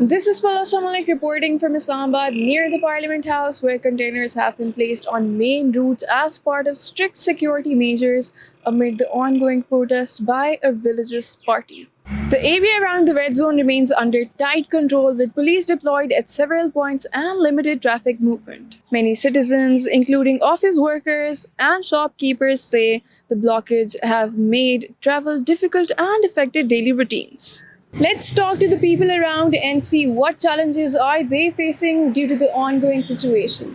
This is Palasa Malik reporting from Islamabad near the Parliament House, where containers have been placed on main routes as part of strict security measures amid the ongoing protest by a religious party. The area around the red zone remains under tight control, with police deployed at several points and limited traffic movement. Many citizens, including office workers and shopkeepers, say the blockage have made travel difficult and affected daily routines. Let's talk to the people around and see what challenges are they facing due to the ongoing situation.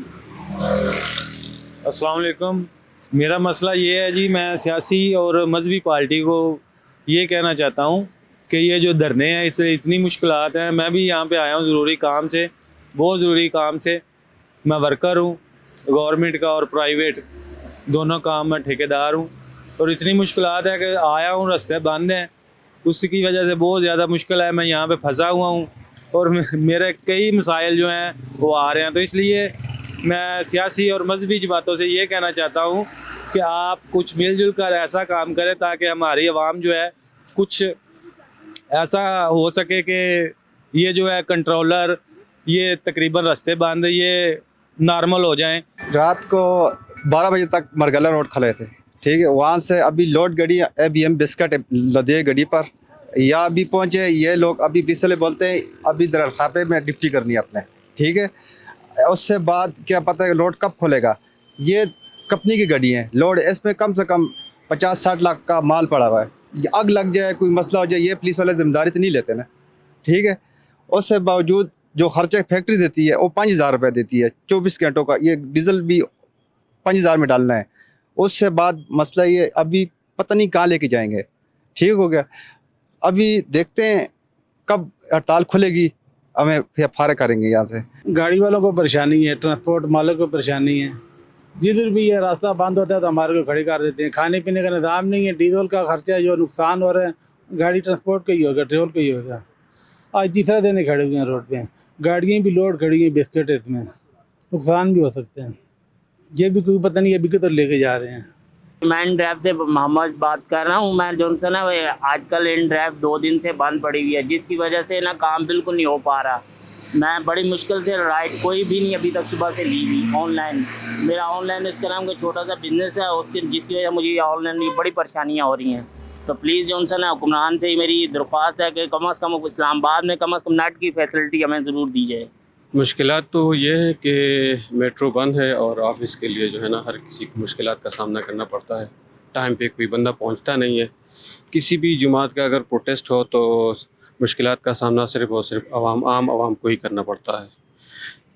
अस्सलाम वालेकुम। मेरा मसला ये है जी, मैं सियासी और मजहबी पार्टी को ये कहना चाहता हूँ कि ये जो धरने हैं इससे इतनी मुश्किलात हैं। मैं भी यहाँ पे आया हूँ ज़रूरी काम से, बहुत ज़रूरी काम से। मैं वर्कर हूँ गवर्नमेंट का और प्राइवेट दोनों काम, मैं ठेकेदार हूँ। और इतनी मुश्किलात है कि आया हूँ, रास्ते बंद हैं, उसकी वजह से बहुत ज़्यादा मुश्किल है। मैं यहाँ पे फंसा हुआ हूँ और मेरे कई मसाइल जो हैं वो आ रहे हैं। तो इसलिए मैं सियासी और मजहबी जमातों से ये कहना चाहता हूँ कि आप कुछ मिलजुल कर ऐसा काम करें ताकि हमारी आवाम जो है कुछ ऐसा हो सके कि ये जो है कंट्रोलर, ये तकरीबन रास्ते बंद, ये नॉर्मल हो जाएं। रात को 12 बजे तक मरगला रोड खड़े थे, ठीक है। वहाँ से अभी लोड गड़ी ABM बिस्कट लदे गड़ी पर या अभी पहुँचे ये लोग। अभी पिछले बोलते हैं अभी दरखापे में डिप्टी करनी है अपने, ठीक है। उससे बाद क्या पता है लोड कब खोलेगा। ये कंपनी की गाड़ी है, लोड इसमें कम से कम 50-60 लाख का माल पड़ा हुआ है। आग लग जाए, कोई मसला हो जाए, ये पुलिस वाले जिम्मेदारी तो नहीं लेते ना, ठीक है। उससे बावजूद जो खर्चे फैक्ट्री देती है वो 5,000 रुपये देती है 24 घंटों का। ये डीजल भी 5,000 में डालना है। उससे बाद मसला ये अभी पता नहीं कहाँ लेके जाएंगे, ठीक हो गया। अभी देखते हैं कब हड़ताल खुलेगी, हमें फिर फारग करेंगे यहाँ से। गाड़ी वालों को परेशानी है, ट्रांसपोर्ट मालिक को परेशानी है। जिधर भी ये रास्ता बंद होता है तो हमारे को खड़ी कर देते हैं। खाने पीने का निज़ाम नहीं है, डीजल का खर्चा जो नुकसान हो रहा है गाड़ी ट्रांसपोर्ट का ही होगा, ट्रेवल का ही होगा। आज तीसरा दिन खड़े हुए हैं रोड पे, गाड़ियाँ भी लोड खड़ी हैं, बिस्किट इसमें नुकसान भी हो सकते हैं। ये भी कोई पता नहीं अभी किधर लेके जा रहे हैं। मैं इन ड्राइव से मोहम्मद बात कर रहा हूँ। मैं जो ना आजकल इन ड्राइव 2 दिन से बंद पड़ी हुई है, जिसकी वजह से ना काम बिल्कुल नहीं हो पा रहा। मैं बड़ी मुश्किल से राइड कोई भी नहीं अभी तक सुबह से ली हुई ऑनलाइन। मेरा ऑनलाइन इसका नाम का छोटा सा बिजनेस है, उसके जिसकी वजह से मुझे ऑनलाइन बड़ी परेशानियाँ हो रही हैं। तो प्लीज़ जो ना हुक्मरान से मेरी दरख्वास्त है कि कम से कम इस्लामाबाद में कम से कम नेट की फैसिलिटी हमें ज़रूर दी जाए। मुश्किलात तो ये है कि मेट्रो बंद है और ऑफ़िस के लिए जो है ना हर किसी को मुश्किलात का सामना करना पड़ता है। टाइम पे कोई बंदा पहुंचता नहीं है। किसी भी जमात का अगर प्रोटेस्ट हो तो मुश्किलात का सामना सिर्फ़ और सिर्फ आम आवाम को ही करना पड़ता है।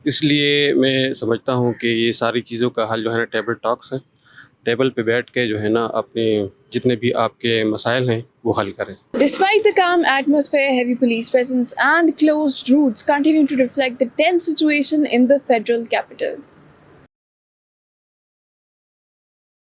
इसलिए मैं समझता हूँ कि ये सारी चीज़ों का हल जो है ना टेबल टॉक्स है। टेबल पे बैठ के जो है ना अपने जितने भी आपके मसाइल हैं वो हल करें। Despite the calm atmosphere, heavy police presence and closed routes continue to reflect the tense situation in the federal capital.